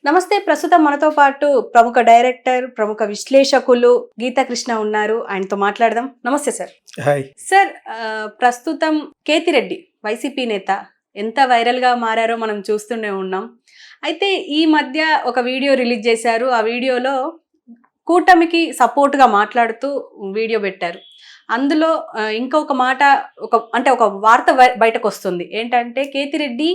నమస్తే. ప్రస్తుతం మనతో పాటు ప్రముఖ డైరెక్టర్, ప్రముఖ విశ్లేషకులు గీతా కృష్ణ ఉన్నారు. ఆయనతో మాట్లాడదాం. నమస్తే సార్. హాయ్ సార్, ప్రస్తుతం కేతిరెడ్డి వైసీపీ నేత ఎంత వైరల్గా మారారో మనం చూస్తూనే ఉన్నాం. అయితే ఈ మధ్య ఒక వీడియో రిలీజ్ చేశారు. ఆ వీడియోలో కూటమికి సపోర్ట్గా మాట్లాడుతూ వీడియో పెట్టారు. అందులో ఇంకొక మాట, ఒక వార్త బయటకు వస్తుంది. ఏంటంటే కేతిరెడ్డి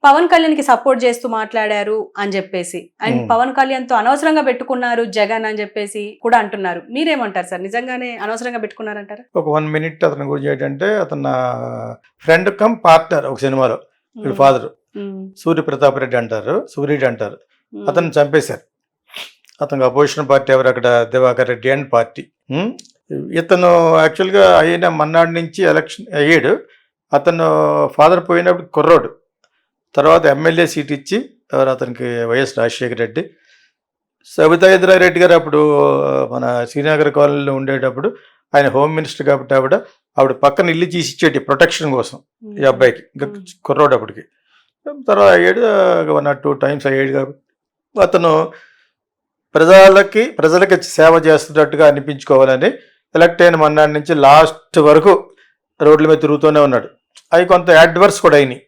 పవన్ కళ్యాణ్కి సపోర్ట్ చేస్తూ మాట్లాడారు అని చెప్పేసి, అండ్ పవన్ కళ్యాణ్తో అనవసరంగా పెట్టుకున్నారు జగన్ అని చెప్పేసి కూడా అంటున్నారు. మీరేమంటారు సార్? నిజంగానే అనవసరంగా పెట్టుకున్నారంటారా? ఒక 1 minute అతని గురించి ఏంటంటే, అతను ఫ్రెండ్ కమ్ పార్ట్నర్ ఒక సినిమాలో. ఫాదర్ సూర్యప్రతాప్ రెడ్డి అంటారు, సూర్యుడు అంటారు. అతను చంపేశారు. అతనికి అపోజిషన్ పార్టీ ఎవరు అక్కడ, దివాకర్ రెడ్డి అండ్ పార్టీ. ఇతను యాక్చువల్గా అయిన మన్నాడు నుంచి ఎలక్షన్ అయ్యాడు. అతను ఫాదర్ పోయినప్పుడు కుర్రోడు. తర్వాత ఎమ్మెల్యే సీట్ ఇచ్చి ఎవరు అతనికి వైఎస్ రాజశేఖర రెడ్డి, సబితా ఇంద్రారెడ్డి గారు అప్పుడు మన శ్రీనగర్ కాలనీలో ఉండేటప్పుడు ఆయన హోమ్ మినిస్టర్ కాబట్టి ఆవిడ పక్కన ఇల్లు తీసి ఇచ్చేటి ప్రొటెక్షన్ కోసం ఈ అబ్బాయికి, ఇంకా కుర్రోడు అప్పటికి. తర్వాత అయ్యాడు 1 or 2 times అయ్యాడు కాబట్టి అతను ప్రజలకి సేవ చేస్తున్నట్టుగా అనిపించుకోవాలని ఎలక్ట్ అయిన మన్నాడి నుంచి లాస్ట్ వరకు రోడ్ల మీద తిరుగుతూనే ఉన్నాడు. అవి కొంత అడ్వర్స్ కూడా అయినాయి.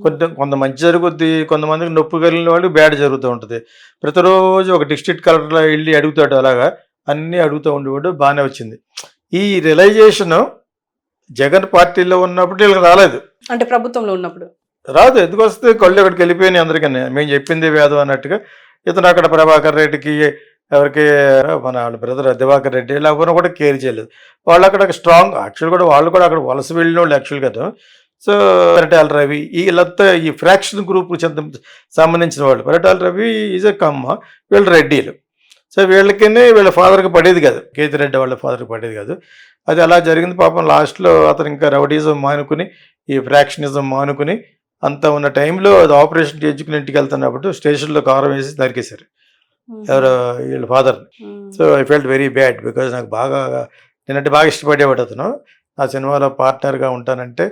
కొంత మంచి జరుగుద్ది, కొంతమందికి నొప్పి కలిగిన వాళ్ళకి బ్యాడ్ జరుగుతూ ఉంటుంది. ప్రతిరోజు ఒక డిస్ట్రిక్ట్ కలెక్టర్లో వెళ్ళి అడుగుతాడు, అలాగా అన్నీ అడుగుతూ ఉండేవాడు. బాగానే వచ్చింది. ఈ రియలైజేషన్ జగన్ పార్టీలో ఉన్నప్పుడు వీళ్ళకి రాలేదు. అంటే ప్రభుత్వంలో ఉన్నప్పుడు రాదు. ఎందుకు వస్తే కళ్ళు ఎక్కడికి వెళ్ళిపోయినాయి అందరికీ. మేము చెప్పింది వేదం అన్నట్టుగా ఇతను అక్కడ ప్రభాకర్ రెడ్డికి, ఎవరికి మన వాళ్ళ బ్రదర్ దివాకర్ రెడ్డి ఇలా ఎవరు కూడా కేర్ చేయలేదు. వాళ్ళు అక్కడ స్ట్రాంగ్, యాక్చువల్ కూడా వాళ్ళు కూడా అక్కడ వలస వెళ్ళిన వాళ్ళు యాక్చువల్ కదా. సో పరిటాల రవి వీళ్ళంతా ఈ ఫ్రాక్షన్ గ్రూప్ సంబంధించిన వాళ్ళు. పరిటాల రవి ఈజ్ ఎ కమ్మ, వీళ్ళు రెడ్డిలు. సో వీళ్ళకనే వీళ్ళ ఫాదర్కి పడేది కాదు, కేతిరెడ్డి వాళ్ళ ఫాదర్కి పడేది కాదు. అది అలా జరిగింది. పాపం లాస్ట్లో అతను ఇంకా రౌడీజం మానుకుని, ఈ ఫ్రాక్షనిజం మానుకుని అంతా ఉన్న టైంలో అది ఆపరేషన్ చేయించుకుని ఇంటికి వెళ్తున్నప్పుడు స్టేషన్లో కారం వేసి నరికేశారు ఎవరు వీళ్ళ ఫాదర్ని. So I felt very bad, because నాకు నేనంటే బాగా ఇష్టపడేవాడు అతను. నా సినిమాలో పార్ట్నర్గా ఉంటానంటే,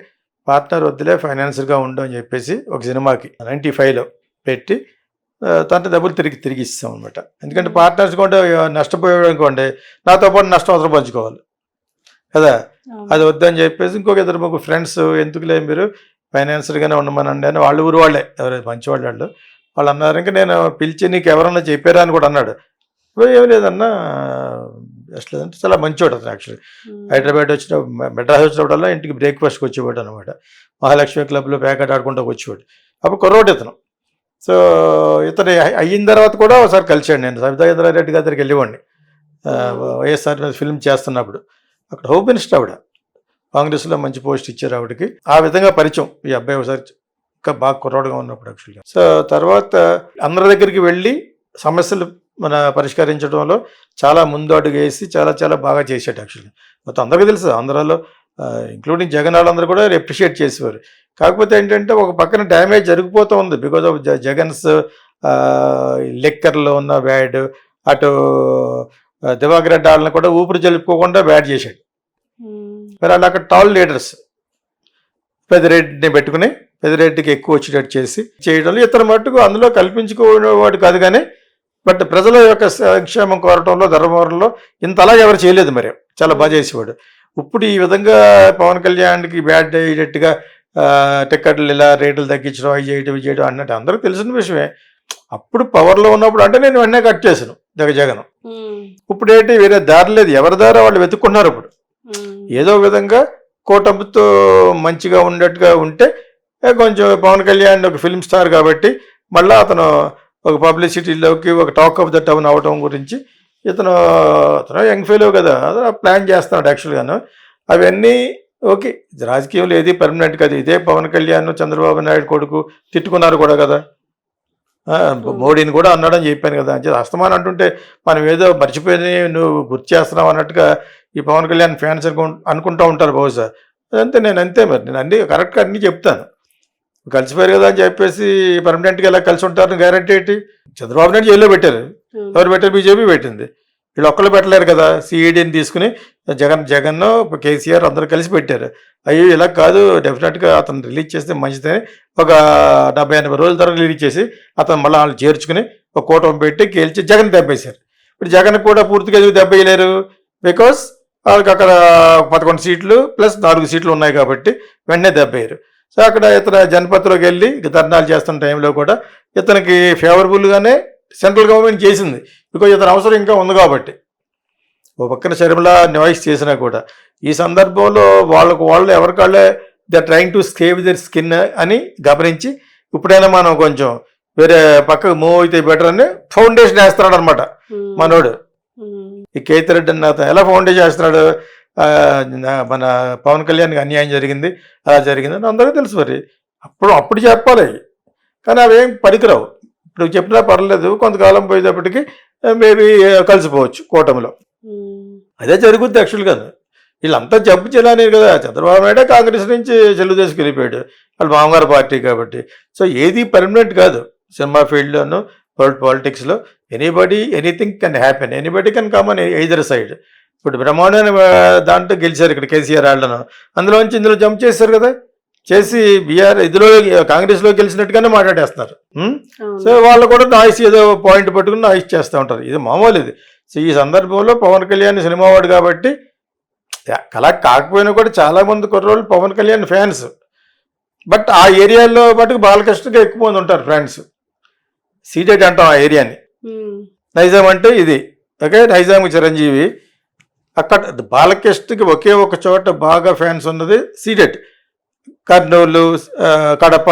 పార్ట్నర్ వద్దులే ఫైనాన్సర్గా ఉండు అని చెప్పేసి ఒక సినిమాకి 95లో పెట్టి తన డబ్బులు తిరిగి ఇస్తాం అనమాట. ఎందుకంటే పార్ట్నర్స్ కూడా నష్టపోయాడనుకోండి, నాతో పాటు నష్టం అవసరం పంచుకోవాలి కదా. అది వద్దని చెప్పేసి ఇంకొక 2-3 ఫ్రెండ్స్, ఎందుకులే మీరు ఫైనాన్సర్గానే ఉండమనండి అని, వాళ్ళ ఊరు వాళ్ళే ఎవరైతే మంచివాళ్ళు వాళ్ళు అన్నారు. ఇంకా నేను పిలిచి నీకు ఎవరన్నా చెప్పారా అని కూడా అన్నాడు. ఏం లేదన్నా అసలు లేదంటే చాలా మంచివాడు అతను. యాక్చువల్లీ హైదరాబాద్ మెడ్రాస్ వచ్చినప్పుడల్లా ఇంటికి బ్రేక్ఫాస్ట్కి వచ్చేవాడు అనమాట. మహాలక్ష్మి క్లబ్లో ప్యాకెట్ ఆడుకుంటూ వచ్చేవాడు. అప్పుడు కుర్రోడు ఇతను. సో ఇతను అయిన తర్వాత కూడా ఒకసారి కలిసాడు. నేను సబితా ఇంద్రారెడ్డి గారి దగ్గరికి వెళ్ళేవాడిని వైఎస్ఆర్ ఫిల్మ్ చేస్తున్నప్పుడు. అక్కడ హోమ్ మినిస్టర్ ఆవిడ, కాంగ్రెస్లో మంచి పోస్ట్ ఇచ్చారు ఆవిడకి. ఆ విధంగా పరిచయం ఈ అబ్బాయి ఒకసారి ఇంకా బాగా కుర్రోడుగా ఉన్నప్పుడు యాక్చువల్గా. సో తర్వాత అందరి దగ్గరికి వెళ్ళి సమస్యలు పరిష్కరించడంలో చాలా ముందు అడుగు వేసి చాలా బాగా చేశాడు యాక్చువల్లీ. మొత్తం అందరికీ తెలుసు, ఆంధ్రాలో ఇంక్లూడింగ్ జగన్ వాళ్ళందరూ కూడా అప్రిషియేట్ చేసేవారు. కాకపోతే ఏంటంటే ఒక పక్కన డ్యామేజ్ జరిగిపోతూ ఉంది బికాజ్ ఆఫ్ జగన్స్ లెక్కర్లో ఉన్న బ్యాడ్. అటు దివాకర్ రెడ్డి వాళ్ళని కూడా ఊపిరి జలుపుకోకుండా బ్యాడ్ చేశాడు. మరి వాళ్ళు అక్కడ టాల్ లీడర్స్ పెద్దిరెడ్డిని పెట్టుకుని పెద్దిరెడ్డికి ఎక్కువ వచ్చేటట్టు చేయడంలో ఇతర మట్టుకు అందులో కల్పించుకోవాడు కాదు. కానీ బట్ ప్రజల యొక్క సంక్షేమం కోరటంలో, ధర్మవరంలో ఇంత అలాగే ఎవరు చేయలేదు. మరి చాలా బాగా చేసేవాడు. ఇప్పుడు ఈ విధంగా పవన్ కళ్యాణ్కి బ్యాడ్ అయ్యేటట్టుగా టికెట్లు ఇలా రేట్లు తగ్గించడం, అవి చేయడం అన్నట్టు అందరికీ తెలిసిన విషయమే. అప్పుడు పవర్లో ఉన్నప్పుడు అంటే నేను వెంటనే కట్ చేశాను జగన్. ఇప్పుడు ఏంటి, వేరే దారి లేదు, ఎవరి దారి వాళ్ళు వెతుక్కున్నారు. ఇప్పుడు ఏదో విధంగా కూటమితో మంచిగా ఉండేట్టుగా ఉంటే కొంచెం పవన్ కళ్యాణ్ ఒక ఫిల్మ్ స్టార్ కాబట్టి మళ్ళీ అతను ఒక పబ్లిసిటీలోకి, ఒక టాక్ ఆఫ్ ద టౌన్ అవటం గురించి అతను యంగ్ ఫెలో కదా, అతను ప్లాన్ చేస్తున్నాడు యాక్చువల్గాను. అవన్నీ ఓకే, రాజకీయంలో ఏది పర్మనెంట్ కదా. ఇదే పవన్ కళ్యాణ్ చంద్రబాబు నాయుడు కొడుకు తిట్టుకున్నారు కూడా కదా, మోడీని కూడా అన్నాడని చెప్పాను కదా. అంటే అస్తమానం అంటుంటే మనం ఏదో మర్చిపోయి నువ్వు గుర్తు చేస్తున్నావు అన్నట్టుగా ఈ పవన్ కళ్యాణ్ ఫ్యాన్స్ అనుకుంటూ ఉంటారు బహుశా. అదంతే, నేను అంతే. మరి నేను అన్నీ కరెక్ట్గా అన్నీ చెప్తాను. కలిసిపోయారు కదా అని చెప్పేసి పర్మనెంట్గా ఎలా కలిసి ఉంటారని గ్యారంటీ ఏంటి? చంద్రబాబు నాయుడు జైల్లో పెట్టారు. ఎవరు పెట్టారు? బీజేపీ పెట్టింది. వీళ్ళు ఒక్కళ్ళు పెట్టలేరు కదా, సిఈడిని తీసుకుని జగన్ కేసీఆర్ అందరూ కలిసి పెట్టారు. అయ్యో ఇలా కాదు, డెఫినెట్గా అతను రిలీజ్ చేస్తే మంచిదని ఒక 70-80 రోజుల తర్వాత రిలీజ్ చేసి అతను మళ్ళీ వాళ్ళు చేర్చుకుని ఒక కూటమి పెట్టి గెలిచి జగన్ దెబ్బేశారు. ఇప్పుడు జగన్ కూడా పూర్తిగా దెబ్బేయలేరు, బికాస్ వాళ్ళకి అక్కడ 11 సీట్లు ప్లస్ 4 సీట్లు ఉన్నాయి కాబట్టి వెంటనే దెబ్బేయరు. సో అక్కడ ఇతను జనపథ్లోకి వెళ్ళి ధర్నాలు చేస్తున్న టైంలో కూడా ఇతనికి ఫేవరబుల్గానే సెంట్రల్ గవర్నమెంట్ చేసింది, బికాజ్ ఇతని అవసరం ఇంకా ఉంది కాబట్టి. ఓ పక్కన షర్మిల నాయిస్ చేసినా కూడా ఈ సందర్భంలో వాళ్ళు ఎవరికాళ్ళే they trying to save their skin అని గమనించి ఇప్పుడైనా మనం కొంచెం వేరే పక్కకు మూవ్ అయితే బెటర్ అని ఫౌండేషన్ వేస్తున్నాడు అనమాట మనోడు. ఈ కేతిరెడ్డి అన్న అతను ఎలా ఫౌండేషన్ వేస్తున్నాడు, మన పవన్ కళ్యాణ్కి అన్యాయం జరిగింది, అలా జరిగింది అని అందరికీ తెలుసు. మరి అప్పుడు చెప్పాలి, కానీ అవేం పనికిరావు. ఇప్పుడు చెప్పినా పర్లేదు, కొంతకాలం పోయేటప్పటికి మేబీ కలిసిపోవచ్చు కూటమిలో. అదే జరుగుద్ది యాక్చువల్గా. వీళ్ళంతా జంపు చేయాలని కదా, చంద్రబాబు నాయుడే కాంగ్రెస్ నుంచి తెలుగుదేశంకి వెళ్ళిపోయాడు, వాళ్ళు మామగారు పార్టీ కాబట్టి. సో ఏది పర్మనెంట్ కాదు సినిమా ఫీల్డ్లోను పాలిటిక్స్లో. Anybody anything can happen, anybody can come on either side. ఇప్పుడు బ్రహ్మాండమైన దాంట్లో గెలిచారు ఇక్కడ కేసీఆర్ వాళ్ళను, అందులోంచి ఇందులో జంప్ చేశారు కదా, చేసి బీఆర్ ఇదిలో కాంగ్రెస్లో గెలిచినట్టుగానే మాట్లాడేస్తున్నారు. సో వాళ్ళు కూడా నాయిస్ ఏదో పాయింట్ పట్టుకుని నాయిస్ చేస్తూ ఉంటారు, ఇది మామూలు ఇది. సో ఈ సందర్భంలో పవన్ కళ్యాణ్ సినిమా వాడు కాబట్టి అలా కాకపోయినా కూడా చాలామంది కుర్రోళ్ళు పవన్ కళ్యాణ్ ఫ్యాన్స్. బట్ ఆ ఏరియాలో మటుకు బాలకృష్ణగా ఎక్కువ మంది ఉంటారు ఫ్రెండ్స్. సీటెడ్ అంటాం ఆ ఏరియాని. నైజాం అంటే ఇది, ఓకే, నైజాంకి చిరంజీవి. అక్కడ బాలకృష్ణకి ఒకే ఒక చోట బాగా ఫ్యాన్స్ ఉన్నది సీటెడ్. కర్నూలు, కడప,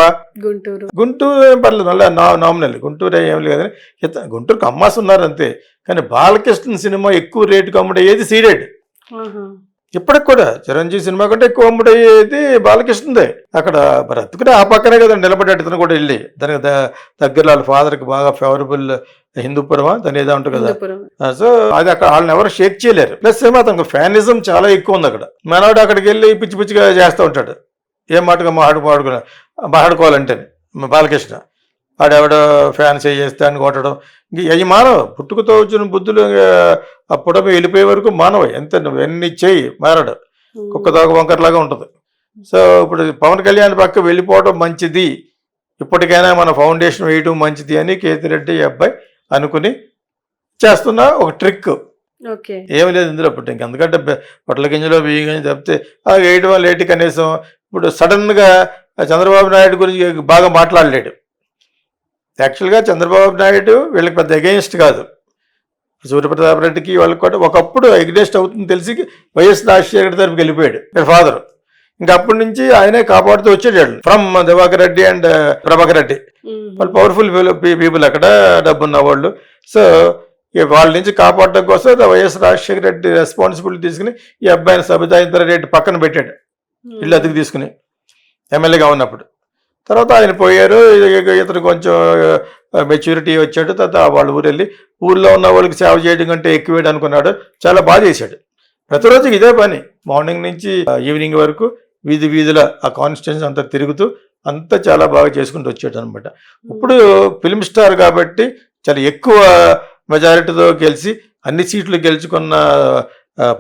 గుంటూరు ఏం పర్లేదు, మళ్ళీ నామినల్ గుంటూరు ఏం లేదు కానీ గుంటూరుకి అమ్మాస్ ఉన్నారు అంతే. కానీ బాలకృష్ణ సినిమా ఎక్కువ రేటుకి అమ్ముడయ్యేది సీడెడ్. ఇప్పటికి కూడా చిరంజీవి సినిమా కంటే ఎక్కువ అమ్ముడయ్యేది బాలకృష్ణదే. అక్కడ మరి అతుకునే ఆ పక్కనే కదా నిలబడ్డాడు ఇతను కూడా వెళ్ళి. దానికి దగ్గరలో వాళ్ళ ఫాదర్కి బాగా ఫేవరబుల్ హిందూపురమా దాని ఏదో ఉంటుంది కదా. సో అది అక్కడ వాళ్ళని ఎవరు షేక్ చేయలేరు. ప్లస్ ఏమో అతనికి ఫ్యానిజం చాలా ఎక్కువ ఉంది అక్కడ. మనవాడు అక్కడికి వెళ్ళి పిచ్చి పిచ్చిగా చేస్తూ ఉంటాడు, ఏం మాటగా మాట్లాడుకోవాలంటే బాలకృష్ణ ఆడెవడో ఫ్యాన్స్ చేస్తే అని కొట్టడం. అవి మానవ పుట్టుకతో వచ్చిన బుద్ధులు అప్పుడమే వెళ్ళిపోయే వరకు మానవ. ఎంత ఎన్ని చేయి మారడు, కుక్కదోక వంకరలాగా ఉంటుంది. సో ఇప్పుడు పవన్ కళ్యాణ్ పక్క వెళ్ళిపోవడం మంచిది, ఇప్పటికైనా మన ఫౌండేషన్ వేయడం మంచిది అని కేతిరెడ్డి అబ్బాయి అనుకుని చేస్తున్న ఒక ట్రిక్. ఏమి లేదు ఇందులో. ఇప్పుడు ఇంకెందుకంటే పొట్ల గింజలో బియ్యం గింజ తప్పితే అది వేయడం వల్ల ఏంటి, కనీసం ఇప్పుడు సడన్గా చంద్రబాబు నాయుడు గురించి బాగా మాట్లాడలేడు. యాక్చువల్గా చంద్రబాబు నాయుడు వీళ్ళకి పెద్ద అగెయిన్స్ట్ కాదు, సూర్యప్రతాప్ రెడ్డికి వాళ్ళకి కూడా ఒకప్పుడు అగెయిన్స్ట్ అవుతుంది తెలిసి వైఎస్ రాజశేఖర్ తరపుకి వెళ్ళిపోయాడు వీళ్ళ ఫాదర్. ఇంకా అప్పటి నుంచి ఆయనే కాపాడుతూ వచ్చేటాడు ఫ్రమ్ దివాకర్ రెడ్డి అండ్ ప్రభాకర్ రెడ్డి. వాళ్ళు పవర్ఫుల్ పీపుల్ అక్కడ, డబ్బున్న వాళ్ళు. సో వాళ్ళ నుంచి కాపాడడం కోసం వైఎస్ రాజశేఖర రెడ్డి రెస్పాన్సిబిలిటీ తీసుకుని ఈ అబ్బాయిని సబితా రెడ్డి పక్కన పెట్టాడు, ఇల్లు అతికి తీసుకుని ఎమ్మెల్యేగా ఉన్నప్పుడు. తర్వాత ఆయన పోయారు, ఇతను కొంచెం మెచ్యూరిటీ వచ్చాడు. తర్వాత వాళ్ళ ఊరు వెళ్ళి ఊళ్ళో ఉన్న వాళ్ళకి సేవ చేయడం కంటే ఎక్కువేడు అనుకున్నాడు. చాలా బాగా చేశాడు. ప్రతిరోజు ఇదే పని, మార్నింగ్ నుంచి ఈవినింగ్ వరకు వీధుల ఆ కాన్స్టిట్యున్సీ అంతా తిరుగుతూ అంతా చాలా బాగా చేసుకుంటూ వచ్చాడు అనమాట. ఇప్పుడు ఫిల్మ్ స్టార్ కాబట్టి చాలా ఎక్కువ మెజారిటీతో గెలిచి అన్ని సీట్లు గెలుచుకున్న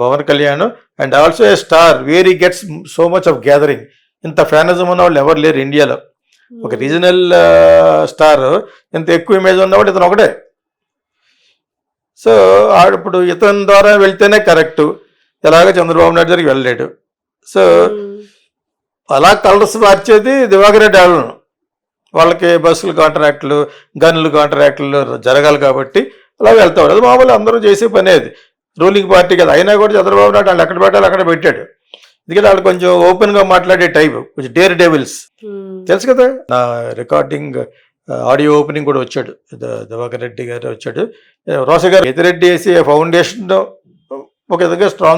Pawan Kalyan and also a star where he gets so much of gathering. ఇంత ఫ్యానిజం ఉన్న వాళ్ళు ఎవరు లేరు ఇండియాలో. ఒక రీజనల్ స్టార్ ఇంత ఎక్కువ ఇమేజ్ ఉన్నవాడు ఇతను ఒకటే. సో ఇప్పుడు ఇతని ద్వారా వెళ్తేనే కరెక్టు, ఎలాగ చంద్రబాబు నాయుడు దగ్గరికి వెళ్ళలేడు. సో అలా కలర్స్ మార్చేది దివాకర్ రెడ్డి వాళ్ళను. వాళ్ళకి బస్సులు కాంట్రాక్టులు, గన్నులు కాంట్రాక్టులు జరగాలి కాబట్టి అలా వెళ్తాడు. అది మామూలు అందరూ చేసే పని, అది రూలింగ్ పార్టీ కదా. అయినా కూడా చంద్రబాబు నాయుడు వాళ్ళు ఎక్కడ పెట్టాలి అక్కడ పెట్టాడు. ఎందుకంటే వాళ్ళు కొంచెం ఓపెన్గా మాట్లాడే టైప్, కొంచెం డేర్ డెవిల్స్ తెలుసు కదా. నా రికార్డింగ్ ఆడియో ఓపెనింగ్ కూడా వచ్చాడు, దివాకర్ రెడ్డి గారు వచ్చాడు. రోస గారు ఎతిరెడ్డి వేసి ఫౌండేషన్ ఒక విధంగా స్ట్రాంగ్